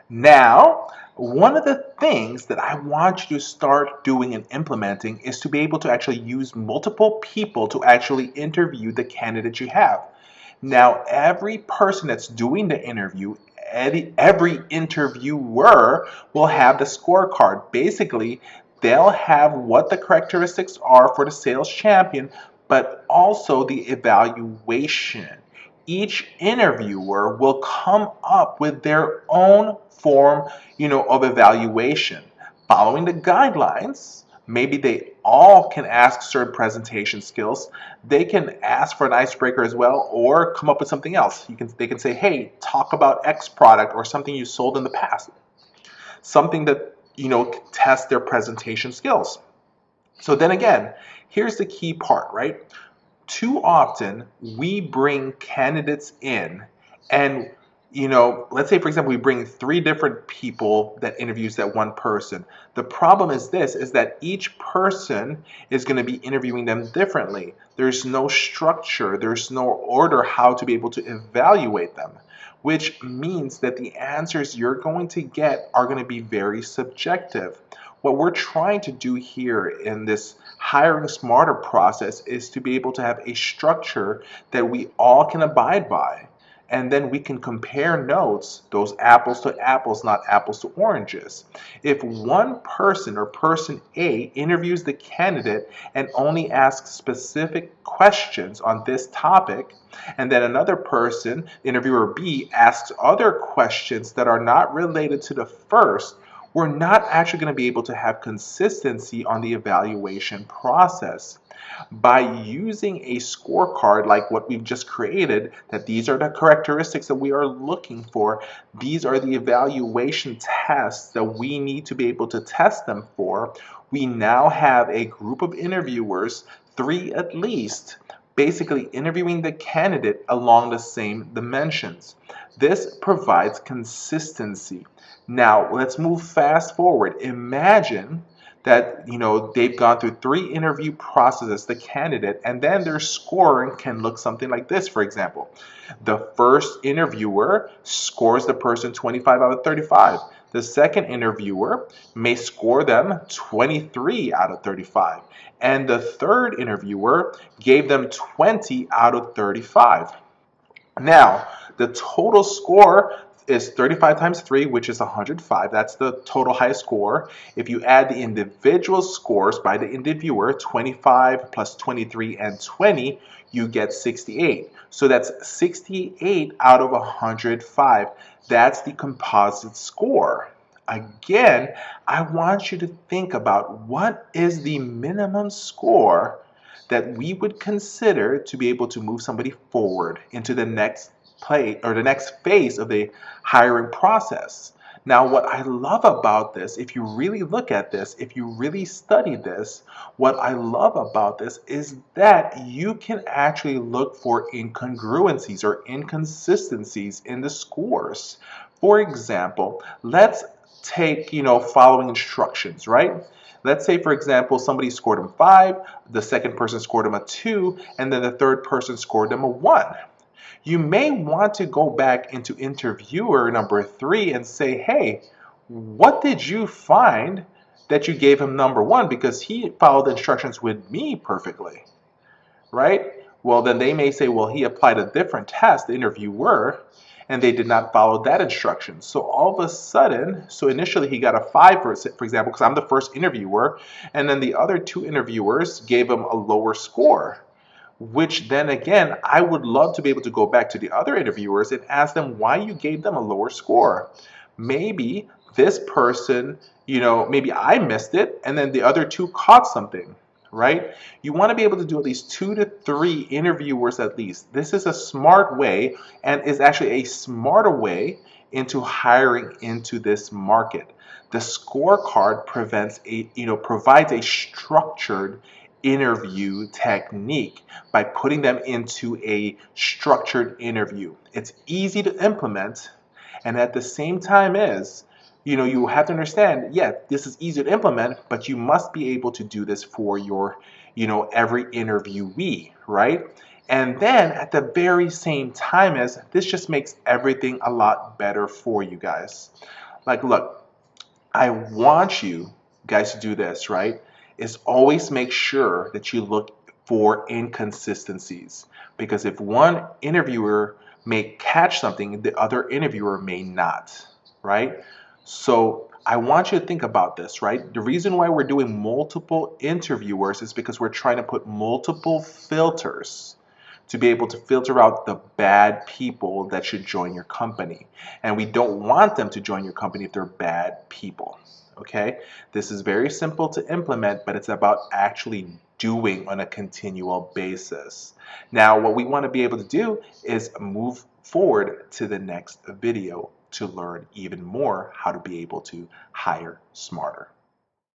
Now, one of the things that I want you to start doing and implementing is to be able to actually use multiple people to actually interview the candidate you have. Now, every person that's doing the interview, every interviewer will have the scorecard. Basically, they'll have what the characteristics are for the sales champion, but also the evaluation. Each interviewer will come up with their own form, of evaluation, following the guidelines. Maybe they all can ask certain presentation skills. They can ask for an icebreaker as well, or come up with something else. They can say, "Hey, talk about X product or something you sold in the past." Something that test their presentation skills. So then again, here's the key part, right? Too often we bring candidates in and let's say for example we bring three different people that interviews that one person. The problem is this is that each person is going to be interviewing them differently. There's no structure, there's no order how to be able to evaluate them, which means that the answers you're going to get are going to be very subjective. What we're trying to do here in this hiring smarter process is to be able to have a structure that we all can abide by. And then we can compare notes, those apples to apples, not apples to oranges. If one person or person A interviews the candidate and only asks specific questions on this topic, and then another person, interviewer B, asks other questions that are not related to the first, we're not actually going to be able to have consistency on the evaluation process. By using a scorecard like what we've just created, that these are the characteristics that we are looking for, these are the evaluation tests that we need to be able to test them for, we now have a group of interviewers, three at least, basically interviewing the candidate along the same dimensions. This provides consistency. Now, let's move fast forward. Imagine that they've gone through three interview processes, the candidate, and then their scoring can look something like this. For example, the first interviewer scores the person 25 out of 35. The second interviewer may score them 23 out of 35, and the third interviewer gave them 20 out of 35. Now, the total score is 35 times 3, which is 105. That's the total highest score. If you add the individual scores by the interviewer, 25 plus 23 and 20, you get 68. So that's 68 out of 105. That's the composite score. Again, I want you to think about what is the minimum score that we would consider to be able to move somebody forward into the next play or the next phase of the hiring process. Now, what I love about this, if you really look at this, if you really study this, what I love about this is that you can actually look for incongruencies or inconsistencies in the scores. For example, let's take, following instructions, right? Let's say, for example, somebody scored them 5, the second person scored them a 2, and then the third person scored them a 1. You may want to go back into interviewer number 3 and say, hey, what did you find that you gave him number 1? Because he followed the instructions with me perfectly, right? Well, then they may say, well, he applied a different test, the interviewer, and they did not follow that instruction. So all of a sudden, so initially he got a 5, for example, because I'm the first interviewer, and then the other two interviewers gave him a lower score, which then again, I would love to be able to go back to the other interviewers and ask them why you gave them a lower score. Maybe this person, maybe I missed it, and then the other two caught something, right? You want to be able to do at least 2 to 3 interviewers at least. This is a smart way and is actually a smarter way into hiring into this market. The scorecard provides a structured interview technique by putting them into a structured interview. It's easy to implement, and at the same time you have to understand, yeah, this is easy to implement, but you must be able to do this for your, every interviewee, right? And then at the very same time as this just makes everything a lot better for you guys. Like, look, I want you guys to do this, right? Is always make sure that you look for inconsistencies. Because if one interviewer may catch something, the other interviewer may not, right? So I want you to think about this, right? The reason why we're doing multiple interviewers is because we're trying to put multiple filters to be able to filter out the bad people that should join your company. And we don't want them to join your company if they're bad people. Okay? This is very simple to implement, but it's about actually doing on a continual basis. Now, what we want to be able to do is move forward to the next video to learn even more how to be able to hire smarter.